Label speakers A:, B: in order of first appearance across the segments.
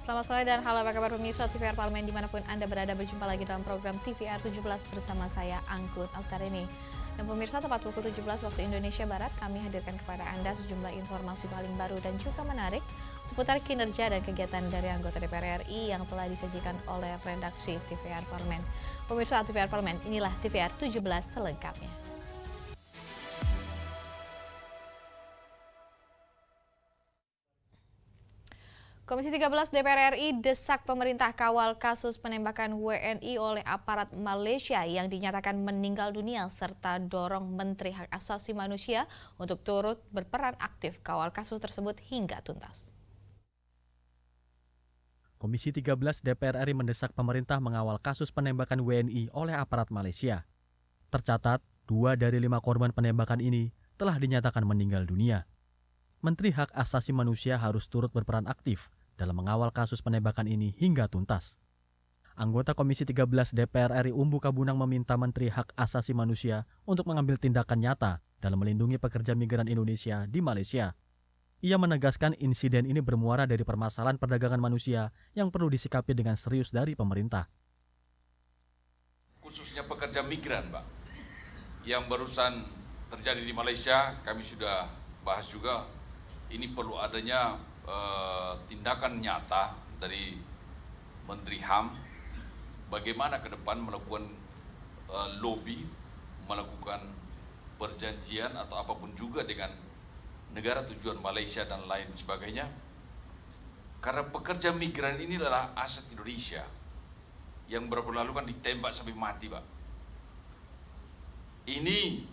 A: Selamat sore dan halo, apa kabar pemirsa TVR Parlemen dimanapun Anda berada. Berjumpa lagi dalam program TVR 17 bersama saya Anggun Altarini. Dan pemirsa, tepat pukul 17 waktu Indonesia Barat, kami hadirkan kepada Anda sejumlah informasi paling baru dan juga menarik seputar kinerja dan kegiatan dari anggota DPR RI yang telah disajikan oleh redaksi TVR Parlemen. Pemirsa TVR Parlemen, inilah TVR 17 selengkapnya. Komisi 13 DPR RI desak pemerintah kawal kasus penembakan WNI oleh aparat Malaysia yang dinyatakan meninggal dunia serta dorong Menteri Hak Asasi Manusia untuk turut berperan aktif kawal kasus tersebut hingga tuntas.
B: Komisi 13 DPR RI mendesak pemerintah mengawal kasus penembakan WNI oleh aparat Malaysia. Tercatat, 2 dari 5 korban penembakan ini telah dinyatakan meninggal dunia. Menteri Hak Asasi Manusia harus turut berperan aktif dalam mengawal kasus penembakan ini hingga tuntas. Anggota Komisi 13 DPR RI Umbu Kabunang meminta Menteri Hak Asasi Manusia untuk mengambil tindakan nyata dalam melindungi pekerja migran Indonesia di Malaysia. Ia menegaskan insiden ini bermuara dari permasalahan perdagangan manusia yang perlu disikapi dengan serius dari pemerintah.
C: Khususnya pekerja migran, Pak, yang barusan terjadi di Malaysia, kami sudah bahas juga. Ini perlu adanya tindakan nyata dari Menteri HAM bagaimana ke depan melakukan lobby, melakukan perjanjian atau apapun juga dengan negara tujuan Malaysia dan lain sebagainya. Karena pekerja migran ini adalah aset Indonesia yang beberapa lalu kan ditembak sampai mati, Pak. Ini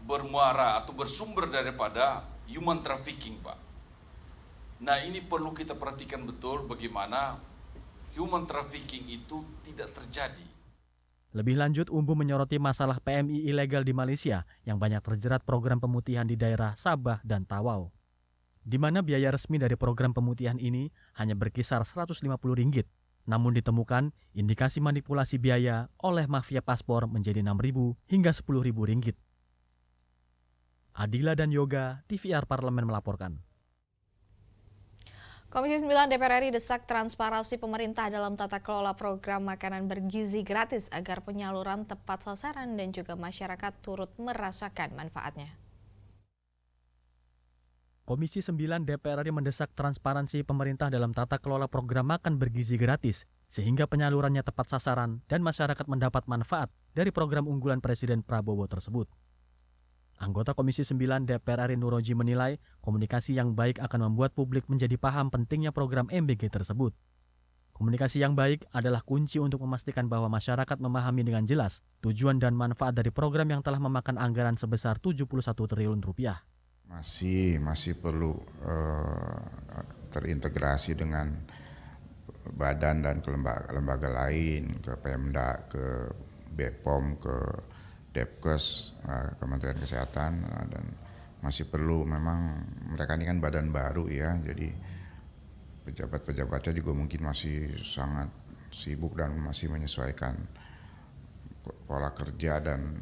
C: bermuara atau bersumber daripada human trafficking, Pak. Nah, ini perlu kita perhatikan betul bagaimana human trafficking itu tidak terjadi.
B: Lebih lanjut, Umbu menyoroti masalah PMI ilegal di Malaysia yang banyak terjerat program pemutihan di daerah Sabah dan Tawau, di mana biaya resmi dari program pemutihan ini hanya berkisar Rp150. Namun ditemukan indikasi manipulasi biaya oleh mafia paspor menjadi Rp6.000 hingga Rp10.000. Adila dan Yoga, TVR Parlemen melaporkan.
A: Komisi 9 DPR RI desak transparansi pemerintah dalam tata kelola program makanan bergizi gratis agar penyaluran tepat sasaran dan juga masyarakat turut merasakan manfaatnya.
B: Komisi 9 DPR RI mendesak transparansi pemerintah dalam tata kelola program makan bergizi gratis sehingga penyalurannya tepat sasaran dan masyarakat mendapat manfaat dari program unggulan Presiden Prabowo tersebut. Anggota Komisi 9 DPR RI Nuroji menilai komunikasi yang baik akan membuat publik menjadi paham pentingnya program MBG tersebut. Komunikasi yang baik adalah kunci untuk memastikan bahwa masyarakat memahami dengan jelas tujuan dan manfaat dari program yang telah memakan anggaran sebesar Rp71 triliun.
D: Masih perlu terintegrasi dengan badan dan lembaga lain, ke Pemda, ke BPOM, ke Depkes, Kementerian Kesehatan, dan masih perlu, memang mereka ini kan badan baru ya, jadi pejabat-pejabatnya juga mungkin masih sangat sibuk dan masih menyesuaikan pola kerja dan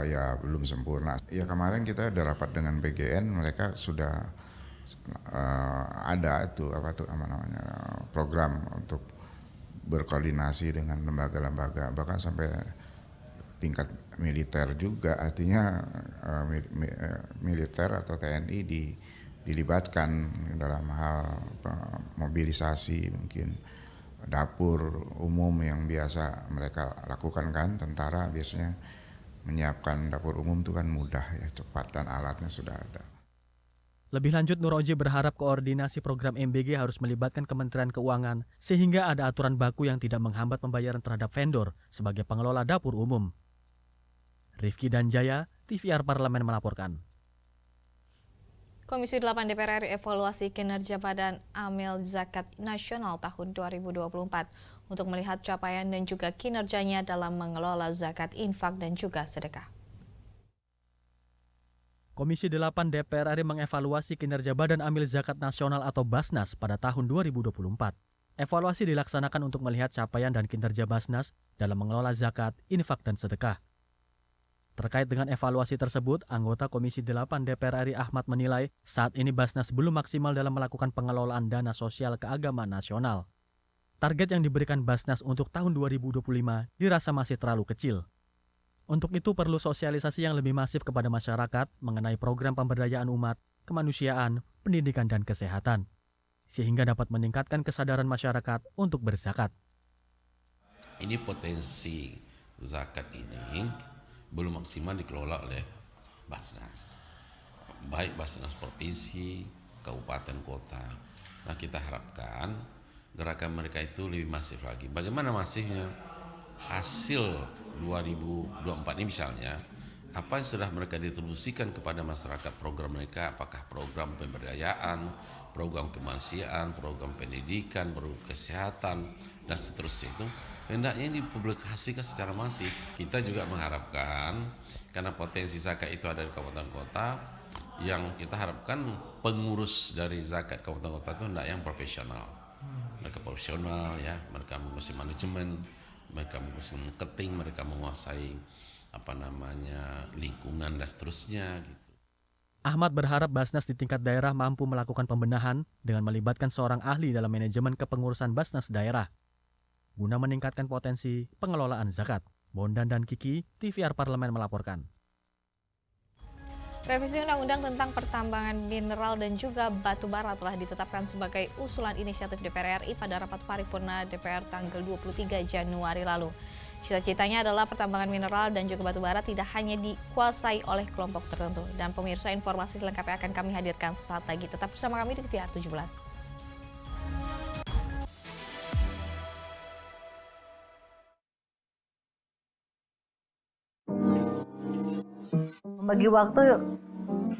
D: ya belum sempurna. Ya kemarin kita ada rapat dengan PGN, mereka sudah ada itu program untuk berkoordinasi dengan lembaga-lembaga, bahkan sampai tingkat militer juga, artinya militer atau TNI dilibatkan dalam hal mobilisasi, mungkin dapur umum yang biasa mereka lakukan kan, tentara biasanya menyiapkan dapur umum itu kan mudah ya, cepat, dan alatnya sudah ada.
B: Lebih lanjut, Nuroji berharap koordinasi program MBG harus melibatkan Kementerian Keuangan sehingga ada aturan baku yang tidak menghambat pembayaran terhadap vendor sebagai pengelola dapur umum. Rifki dan Jaya, TVR Parlemen melaporkan.
A: Komisi 8 DPR RI evaluasi kinerja Badan Amil Zakat Nasional tahun 2024 untuk melihat capaian dan juga kinerjanya dalam mengelola zakat, infak, dan juga sedekah.
B: Komisi 8 DPR RI mengevaluasi kinerja Badan Amil Zakat Nasional atau Basnas pada tahun 2024. Evaluasi dilaksanakan untuk melihat capaian dan kinerja Basnas dalam mengelola zakat, infak, dan sedekah. Terkait dengan evaluasi tersebut, anggota Komisi 8 DPR RI Ahmad menilai saat ini Basnas belum maksimal dalam melakukan pengelolaan dana sosial keagamaan nasional. Target yang diberikan Basnas untuk tahun 2025 dirasa masih terlalu kecil. Untuk itu perlu sosialisasi yang lebih masif kepada masyarakat mengenai program pemberdayaan umat, kemanusiaan, pendidikan, dan kesehatan, sehingga dapat meningkatkan kesadaran masyarakat untuk berzakat.
E: Ini potensi zakat ini belum maksimal dikelola oleh Basnas, baik Basnas provinsi, kabupaten, kota. Nah, kita harapkan gerakan mereka itu lebih masif lagi. Bagaimana masifnya? Hasil 2024 ini misalnya, apa yang sudah mereka distribusikan kepada masyarakat program mereka, apakah program pemberdayaan, program kemanusiaan, program pendidikan, program kesehatan, dan seterusnya itu hendaknya dipublikasikan secara masif. Kita juga mengharapkan, karena potensi zakat itu ada di kabupaten kota, yang kita harapkan pengurus dari zakat kabupaten kota itu hendak yang profesional. Mereka profesional ya, mereka menguasai manajemen, mereka menguasai marketing, mereka menguasai lingkungan dan seterusnya gitu.
B: Ahmad berharap Basnas di tingkat daerah mampu melakukan pembenahan dengan melibatkan seorang ahli dalam manajemen kepengurusan Basnas daerah guna meningkatkan potensi pengelolaan zakat. Bondan dan Kiki, TVR Parlemen melaporkan.
A: Revisi Undang-Undang tentang Pertambangan Mineral dan juga Batu Bara telah ditetapkan sebagai usulan inisiatif DPR RI pada rapat paripurna DPR tanggal 23 Januari lalu. Cita-citanya adalah pertambangan mineral dan juga batu bara tidak hanya dikuasai oleh kelompok tertentu. Dan pemirsa, informasi selengkapnya akan kami hadirkan sesaat lagi. Tetap bersama kami di TVR 17.
F: Bagi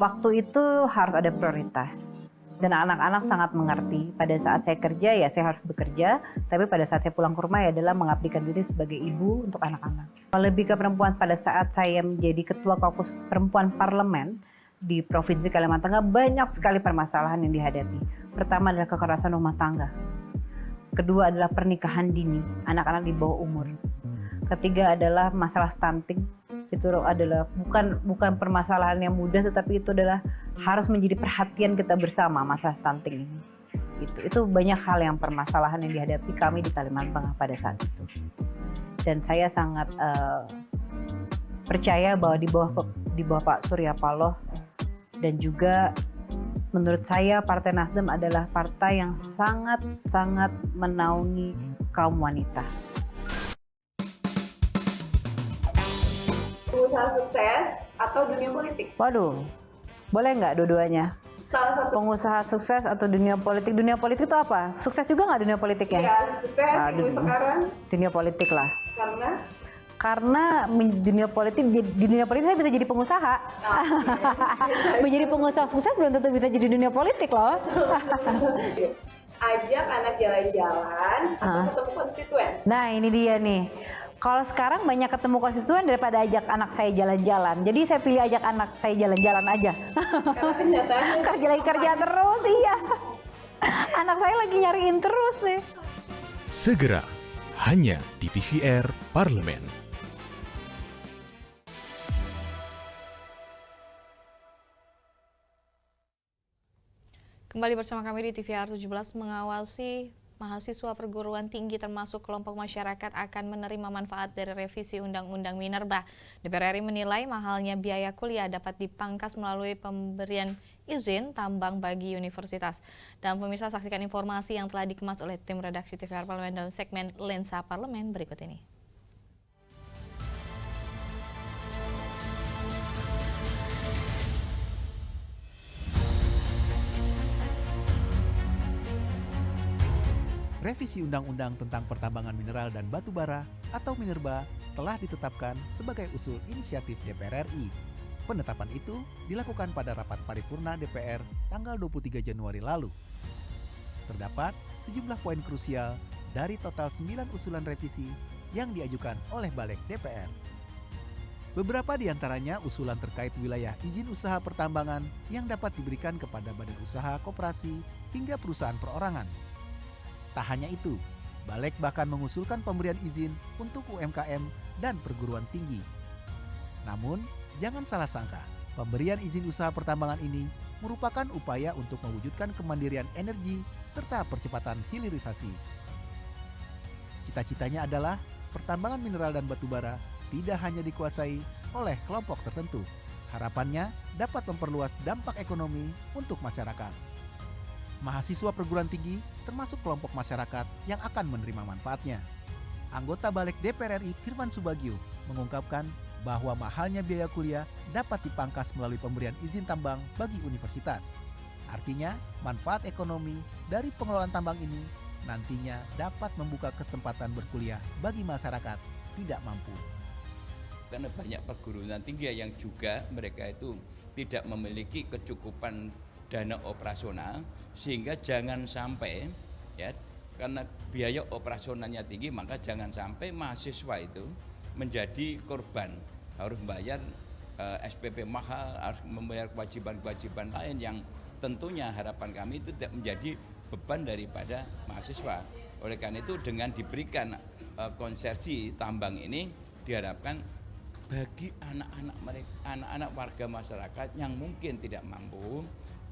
F: waktu itu harus ada prioritas. Dan anak-anak sangat mengerti. Pada saat saya kerja ya saya harus bekerja, tapi pada saat saya pulang ke rumah ya adalah mengabdikan diri sebagai ibu untuk anak-anak. Lebih ke perempuan, pada saat saya menjadi ketua Kaukus Perempuan Parlemen di Provinsi Kalimantan Tengah, banyak sekali permasalahan yang dihadapi. Pertama adalah kekerasan rumah tangga. Kedua adalah pernikahan dini, anak-anak di bawah umur. Ketiga adalah masalah stunting. Itu adalah bukan permasalahan yang mudah, tetapi itu adalah harus menjadi perhatian kita bersama, masalah stunting ini. Itu banyak hal yang permasalahan yang dihadapi kami di Kalimantan Tengah pada saat itu. Dan saya sangat percaya bahwa di bawah Pak Surya Paloh dan juga menurut saya Partai Nasdem adalah partai yang sangat menaungi kaum wanita.
G: Pengusaha sukses atau dunia politik?
F: Waduh, boleh nggak dua-duanya?
G: Salah satu.
F: Pengusaha sukses atau dunia politik? Dunia politik itu apa? Sukses juga nggak dunia politiknya?
G: Ya, sukses sekarang.
F: Dunia politik lah. Karena di dunia politik saya bisa jadi pengusaha. Menjadi pengusaha sukses belum tentu bisa jadi dunia politik loh.
G: Ajak anak jalan-jalan atau ketemu konstituen?
F: Nah ini dia nih. Kalau sekarang banyak ketemu konstituen daripada ajak anak saya jalan-jalan. Jadi saya pilih ajak anak saya jalan-jalan aja.
G: Karena kenyataannya
F: lagi kerja terus, iya. Anak saya lagi nyariin terus nih.
H: Segera, hanya di TVR Parlemen.
A: Kembali bersama kami di TVR 17. Mengawasi mahasiswa perguruan tinggi termasuk kelompok masyarakat akan menerima manfaat dari revisi Undang-Undang Minerba. DPR RI menilai mahalnya biaya kuliah dapat dipangkas melalui pemberian izin tambang bagi universitas. Dan pemirsa, saksikan informasi yang telah dikemas oleh tim redaksi TVR Parlemen dalam segmen Lensa Parlemen berikut ini.
I: Revisi Undang-Undang tentang Pertambangan Mineral dan Batu Bara atau Minerba telah ditetapkan sebagai usul inisiatif DPR RI. Penetapan itu dilakukan pada rapat paripurna DPR tanggal 23 Januari lalu. Terdapat sejumlah poin krusial dari total 9 usulan revisi yang diajukan oleh Balik DPR. Beberapa di antaranya usulan terkait wilayah izin usaha pertambangan yang dapat diberikan kepada badan usaha koperasi hingga perusahaan perorangan. Tak hanya itu, Balik bahkan mengusulkan pemberian izin untuk UMKM dan perguruan tinggi. Namun, jangan salah sangka, pemberian izin usaha pertambangan ini merupakan upaya untuk mewujudkan kemandirian energi serta percepatan hilirisasi. Cita-citanya adalah pertambangan mineral dan batu bara tidak hanya dikuasai oleh kelompok tertentu. Harapannya dapat memperluas dampak ekonomi untuk masyarakat. Mahasiswa perguruan tinggi termasuk kelompok masyarakat yang akan menerima manfaatnya. Anggota Balik DPR RI Firman Subagio mengungkapkan bahwa mahalnya biaya kuliah dapat dipangkas melalui pemberian izin tambang bagi universitas. Artinya, manfaat ekonomi dari pengelolaan tambang ini nantinya dapat membuka kesempatan berkuliah bagi masyarakat tidak mampu.
J: Karena banyak perguruan tinggi yang juga mereka itu tidak memiliki kecukupan dana operasional, sehingga jangan sampai ya, karena biaya operasionalnya tinggi, maka jangan sampai mahasiswa itu menjadi korban, harus membayar SPP mahal, harus membayar kewajiban-kewajiban lain yang tentunya harapan kami itu tidak menjadi beban daripada mahasiswa. Oleh karena itu dengan diberikan konsesi tambang ini diharapkan bagi anak-anak warga masyarakat yang mungkin tidak mampu,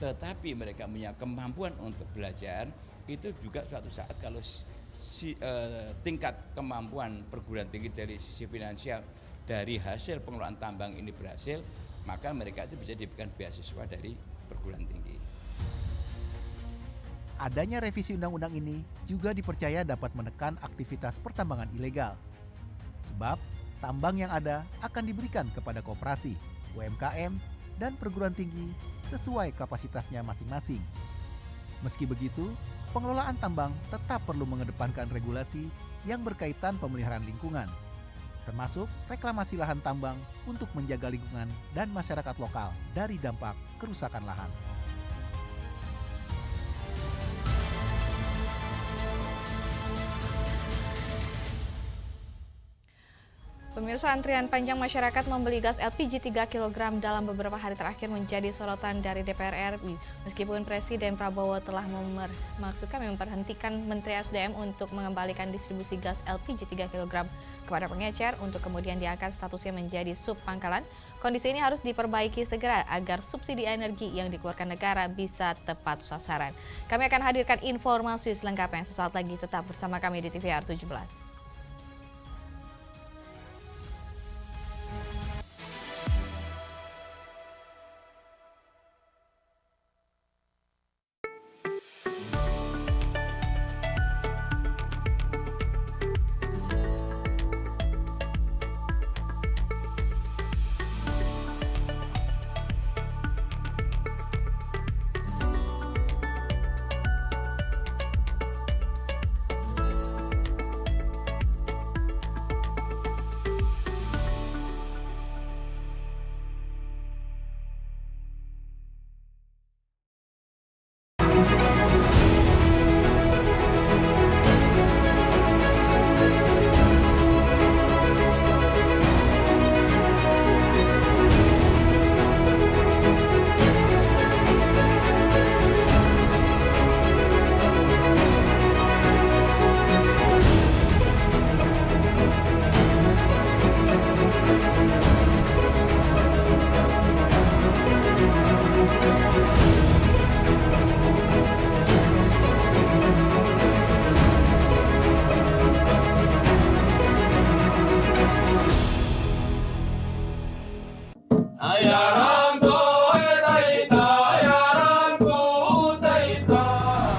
J: tetapi mereka punya kemampuan untuk belajar, itu juga suatu saat kalau tingkat kemampuan perguruan tinggi dari sisi finansial dari hasil pengelolaan tambang ini berhasil, maka mereka itu bisa diberikan beasiswa dari perguruan tinggi.
I: Adanya revisi undang-undang ini juga dipercaya dapat menekan aktivitas pertambangan ilegal. Sebab tambang yang ada akan diberikan kepada koperasi, UMKM, dan perguruan tinggi sesuai kapasitasnya masing-masing. Meski begitu, pengelolaan tambang tetap perlu mengedepankan regulasi yang berkaitan pemeliharaan lingkungan, termasuk reklamasi lahan tambang untuk menjaga lingkungan dan masyarakat lokal dari dampak kerusakan lahan.
A: Pemirsa, antrian panjang masyarakat membeli gas LPG 3 kg dalam beberapa hari terakhir menjadi sorotan dari DPR RI. Meskipun Presiden Prabowo telah memberhentikan Menteri SDM untuk mengembalikan distribusi gas LPG 3 kg kepada pengecer untuk kemudian diangkat statusnya menjadi sub pangkalan, kondisi ini harus diperbaiki segera agar subsidi energi yang dikeluarkan negara bisa tepat sasaran. Kami akan hadirkan informasi selengkapnya sesaat lagi, tetap bersama kami di TVR 17.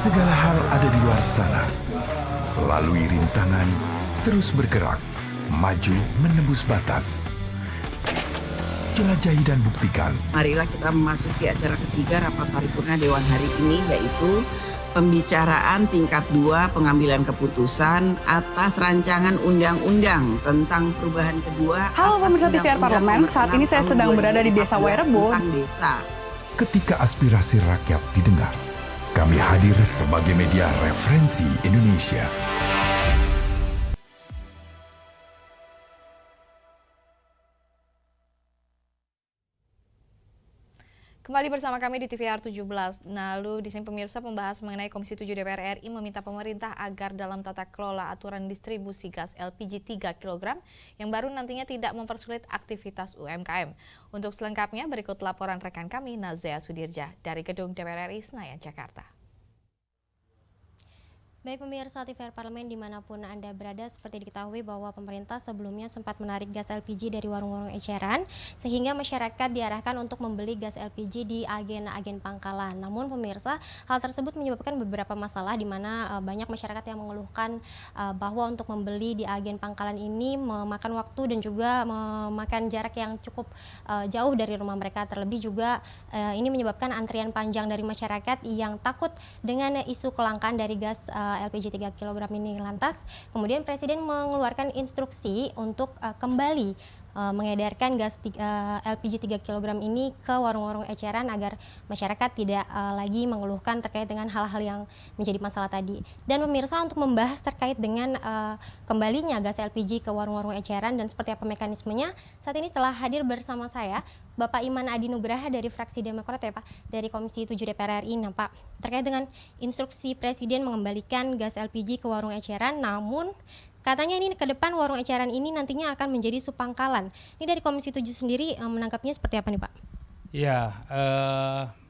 H: Segala hal ada di luar sana. Lalui rintangan, terus bergerak, maju menembus batas. Jelajahi dan buktikan.
K: Marilah kita memasuki acara ketiga rapat paripurna Dewan hari ini, yaitu pembicaraan tingkat 2 pengambilan keputusan atas rancangan undang-undang tentang perubahan kedua.
L: Halo pemirsa TVR Parlemen, saat ini saya sedang berada di Desa Wairebo.
H: Ketika aspirasi rakyat didengar, kami hadir sebagai media referensi Indonesia.
A: Kembali bersama kami di TVR 17. Lalu di sini pemirsa membahas mengenai Komisi 7 DPR RI meminta pemerintah agar dalam tata kelola aturan distribusi gas LPG 3 kg yang baru nantinya tidak mempersulit aktivitas UMKM. Untuk selengkapnya berikut laporan rekan kami Nazia Sudirja dari Gedung DPR RI Senayan, Jakarta.
M: Baik pemirsa TVR Parlemen dimanapun Anda berada, seperti diketahui bahwa pemerintah sebelumnya sempat menarik gas LPG dari warung-warung eceran sehingga masyarakat diarahkan untuk membeli gas LPG di agen-agen pangkalan. Namun pemirsa, hal tersebut menyebabkan beberapa masalah di mana banyak masyarakat yang mengeluhkan bahwa untuk membeli di agen pangkalan ini memakan waktu dan juga memakan jarak yang cukup jauh dari rumah mereka. Terlebih juga ini menyebabkan antrian panjang dari masyarakat yang takut dengan isu kelangkaan dari gas LPG 3 kg ini. Lantas kemudian Presiden mengeluarkan instruksi untuk kembali mengedarkan gas LPG 3 kg ini ke warung-warung eceran agar masyarakat tidak lagi mengeluhkan terkait dengan hal-hal yang menjadi masalah tadi. Dan pemirsa, untuk membahas terkait dengan kembalinya gas LPG ke warung-warung eceran dan seperti apa mekanismenya, saat ini telah hadir bersama saya Bapak Iman Adi Nugraha dari fraksi Demokrat ya Pak, dari Komisi 7 DPR RI. Nah Pak, terkait dengan instruksi Presiden mengembalikan gas LPG ke warung eceran, namun katanya ini ke depan warung eceran ini nantinya akan menjadi subpangkalan. Ini dari Komisi 7 sendiri menangkapnya seperti apa nih Pak?
N: Ya,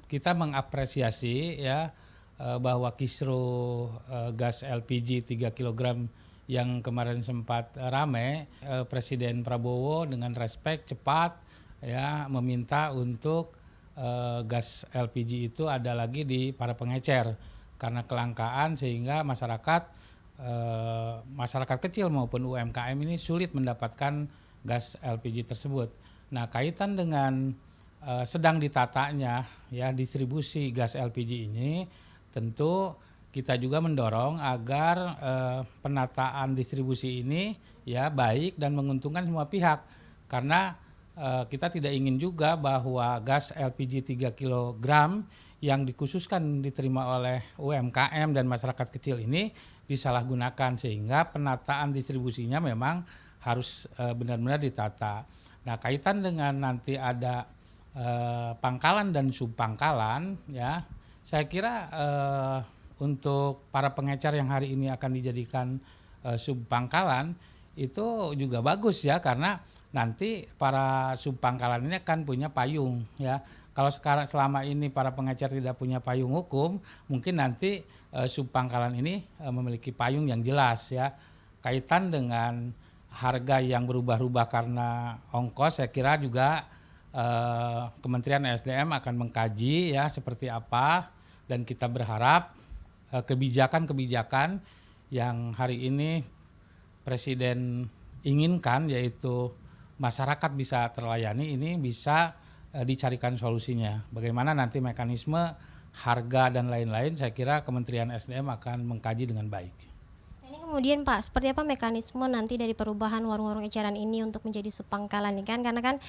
N: kita mengapresiasi ya bahwa kisru gas LPG 3 kg yang kemarin sempat ramai, Presiden Prabowo dengan respek cepat ya meminta untuk gas LPG itu ada lagi di para pengecer karena kelangkaan sehingga masyarakat kecil maupun UMKM ini sulit mendapatkan gas LPG tersebut. Nah, kaitan dengan sedang ditatanya ya distribusi gas LPG ini, tentu kita juga mendorong agar penataan distribusi ini ya baik dan menguntungkan semua pihak, karena kita tidak ingin juga bahwa gas LPG 3 kg yang dikhususkan diterima oleh UMKM dan masyarakat kecil ini disalahgunakan, sehingga penataan distribusinya memang harus benar-benar ditata. Nah, kaitan dengan nanti ada pangkalan dan subpangkalan ya, saya kira untuk para pengecer yang hari ini akan dijadikan subpangkalan itu juga bagus ya, karena nanti para subpangkalan ini akan punya payung ya. Kalau selama ini para pengecer tidak punya payung hukum, mungkin nanti subpangkalan ini memiliki payung yang jelas ya. Kaitan dengan harga yang berubah-ubah karena ongkos, saya kira juga Kementerian SDM akan mengkaji ya seperti apa, dan kita berharap kebijakan-kebijakan yang hari ini Presiden inginkan, yaitu masyarakat bisa terlayani, ini bisa dicarikan solusinya. Bagaimana nanti mekanisme harga dan lain-lain, saya kira Kementerian SDM akan mengkaji dengan baik.
M: Ini kemudian Pak, seperti apa mekanisme nanti dari perubahan warung-warung eceran ini untuk menjadi subpangkalan nih kan? Karena kan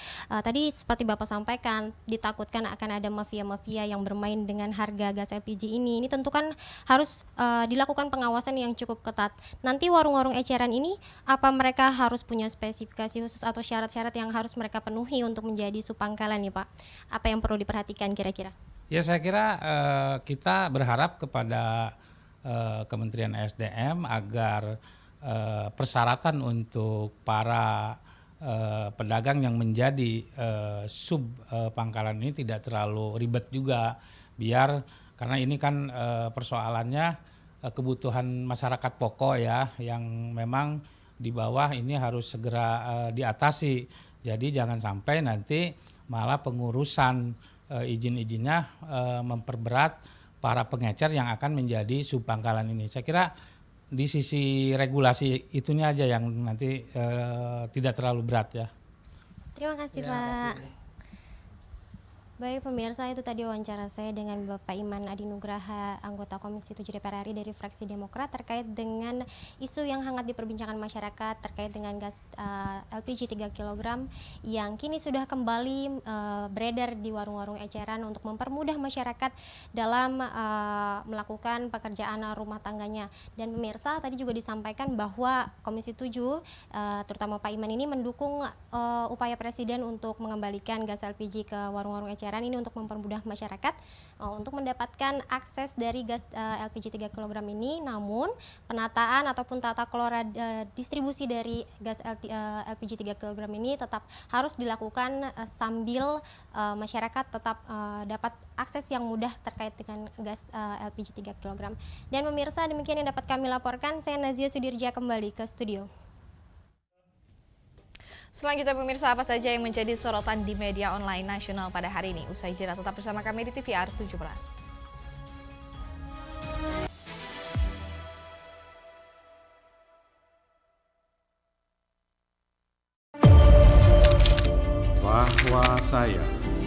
M: tadi seperti Bapak sampaikan, ditakutkan akan ada mafia-mafia yang bermain dengan harga gas LPG ini. Ini tentu kan harus dilakukan pengawasan yang cukup ketat. Nanti warung-warung eceran ini, apa mereka harus punya spesifikasi khusus atau syarat-syarat yang harus mereka penuhi untuk menjadi subpangkalan nih Pak? Apa yang perlu diperhatikan kira-kira?
N: Ya, saya kira kita berharap kepada Kementerian SDM agar persyaratan untuk para pedagang yang menjadi sub pangkalan ini tidak terlalu ribet juga, biar karena ini kan persoalannya kebutuhan masyarakat pokok ya, yang memang di bawah ini harus segera diatasi. Jadi jangan sampai nanti malah pengurusan izin-izinnya memperberat para pengecer yang akan menjadi subpangkalan ini. Saya kira di sisi regulasi itunya aja yang nanti tidak terlalu berat ya.
M: Terima kasih Pak. Baik pemirsa, itu tadi wawancara saya dengan Bapak Iman Adi Nugraha, anggota Komisi 7 DPR RI dari fraksi Demokrat, terkait dengan isu yang hangat diperbincangkan masyarakat terkait dengan gas LPG 3 kg yang kini sudah kembali beredar di warung-warung eceran untuk mempermudah masyarakat dalam melakukan pekerjaan rumah tangganya. Dan pemirsa, tadi juga disampaikan bahwa Komisi 7 terutama Pak Iman ini mendukung upaya Presiden untuk mengembalikan gas LPG ke warung-warung eceran Eceran ini untuk mempermudah masyarakat untuk mendapatkan akses dari gas LPG 3 kg ini. Namun penataan ataupun tata kelola distribusi dari gas LPG 3 kg ini tetap harus dilakukan sambil masyarakat tetap dapat akses yang mudah terkait dengan gas LPG 3 kg. Dan pemirsa, demikian yang dapat kami laporkan. Saya Nazia Sudirja kembali ke studio.
A: Selanjutnya pemirsa, apa saja yang menjadi sorotan di media online nasional pada hari ini? Usai jeda tetap bersama kami di TVR 17.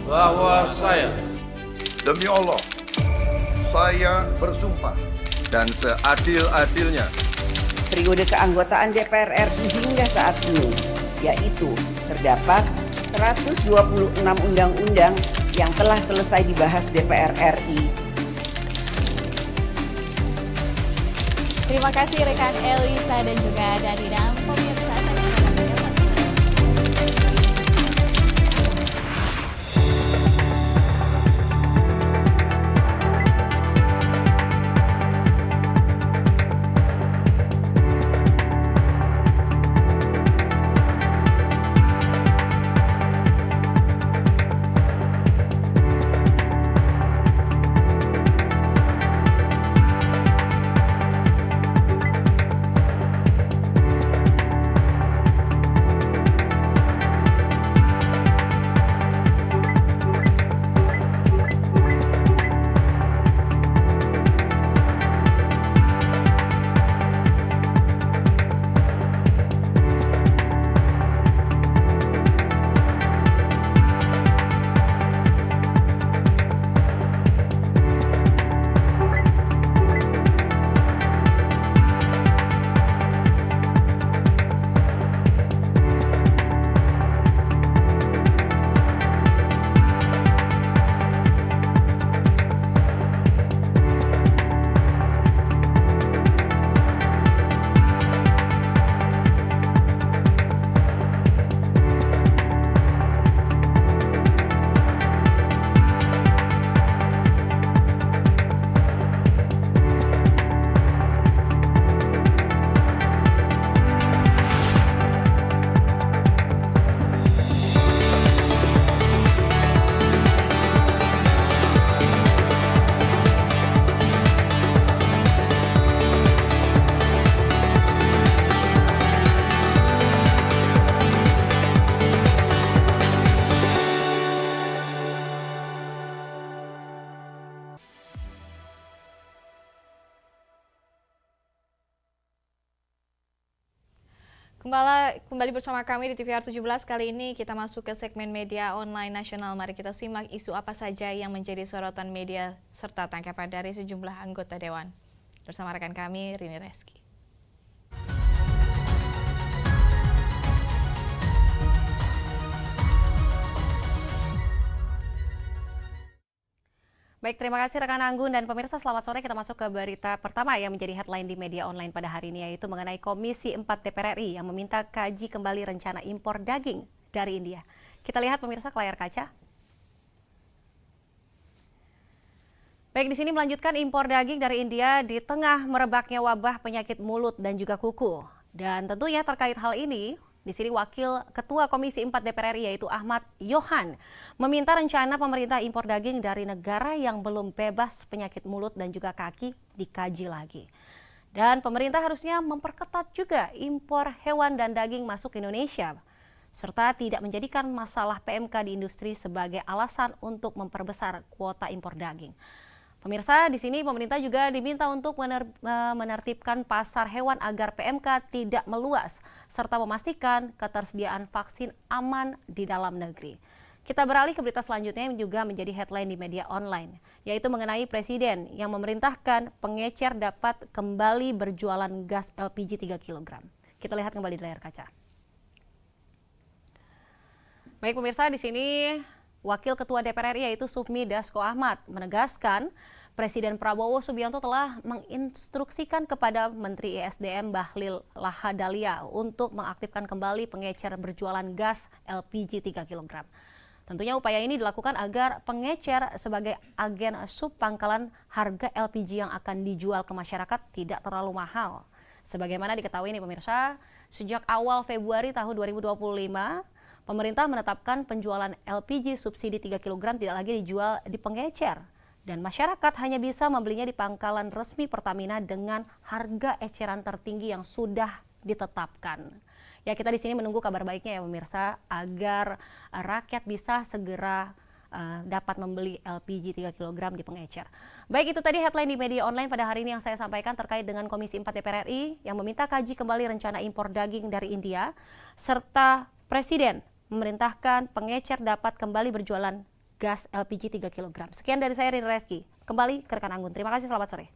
O: Bahwa saya demi Allah, saya bersumpah dan seadil-adilnya
K: periode keanggotaan DPR RI hingga saat ini, yaitu terdapat 126 undang-undang yang telah selesai dibahas DPR RI.
A: Terima kasih rekan Elisa dan juga Danida. Pemirsa, saya informasikan kembali bersama kami di TVR 17. Kali ini kita masuk ke segmen media online nasional. Mari kita simak isu apa saja yang menjadi sorotan media serta tangkapan dari sejumlah anggota Dewan. Bersama rekan kami, Rini Reski.
P: Baik, terima kasih rekan Anggun dan pemirsa. Selamat sore, kita masuk ke berita pertama yang menjadi headline di media online pada hari ini, yaitu mengenai Komisi 4 DPR RI yang meminta kaji kembali rencana impor daging dari India. Kita lihat pemirsa ke layar kaca. Baik, di sini melanjutkan impor daging dari India di tengah merebaknya wabah penyakit mulut dan juga kuku. Dan tentunya terkait hal ini, di sini Wakil Ketua Komisi 4 DPR RI yaitu Ahmad Yohan meminta rencana pemerintah impor daging dari negara yang belum bebas penyakit mulut dan juga kaki dikaji lagi. Dan pemerintah harusnya memperketat juga impor hewan dan daging masuk Indonesia, serta tidak menjadikan masalah PMK di industri sebagai alasan untuk memperbesar kuota impor daging. Pemirsa, di sini pemerintah juga diminta untuk menertibkan pasar hewan agar PMK tidak meluas, serta memastikan ketersediaan vaksin aman di dalam negeri. Kita beralih ke berita selanjutnya yang juga menjadi headline di media online, yaitu mengenai Presiden yang memerintahkan pengecer dapat kembali berjualan gas LPG 3 kg. Kita lihat kembali di layar kaca. Baik pemirsa, di sini Wakil Ketua DPR RI yaitu Sufmi Dasko Ahmad menegaskan Presiden Prabowo Subianto telah menginstruksikan kepada Menteri ESDM Bahlil Lahadalia untuk mengaktifkan kembali pengecer berjualan gas LPG 3 kg. Tentunya upaya ini dilakukan agar pengecer sebagai agen subpangkalan harga LPG yang akan dijual ke masyarakat tidak terlalu mahal. Sebagaimana diketahui nih pemirsa, sejak awal Februari tahun 2025, pemerintah menetapkan penjualan LPG subsidi 3 kg tidak lagi dijual di pengecer. Dan masyarakat hanya bisa membelinya di pangkalan resmi Pertamina dengan harga eceran tertinggi yang sudah ditetapkan. Ya, kita di sini menunggu kabar baiknya ya pemirsa, agar rakyat bisa segera dapat membeli LPG 3 kg di pengecer. Baik, itu tadi headline di media online pada hari ini yang saya sampaikan terkait dengan Komisi 4 DPR RI yang meminta kaji kembali rencana impor daging dari India, serta Presiden memerintahkan pengecer dapat kembali berjualan gas LPG 3 kg. Sekian dari saya, Rin Reski. Kembali ke rekan Anggun. Terima kasih, selamat sore.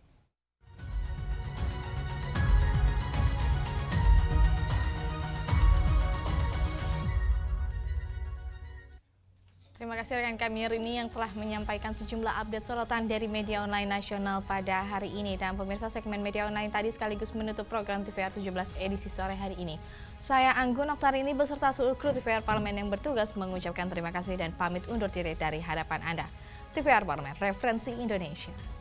A: Terima kasih rekan kami Rini yang telah menyampaikan sejumlah update sorotan dari media online nasional pada hari ini. Dan pemirsa, segmen media online tadi sekaligus menutup program TVR 17 edisi sore hari ini. Saya Anggun Oktarini beserta seluruh kru TVR Parlemen yang bertugas mengucapkan terima kasih dan pamit undur diri dari hadapan Anda. TVR Parlemen, referensi Indonesia.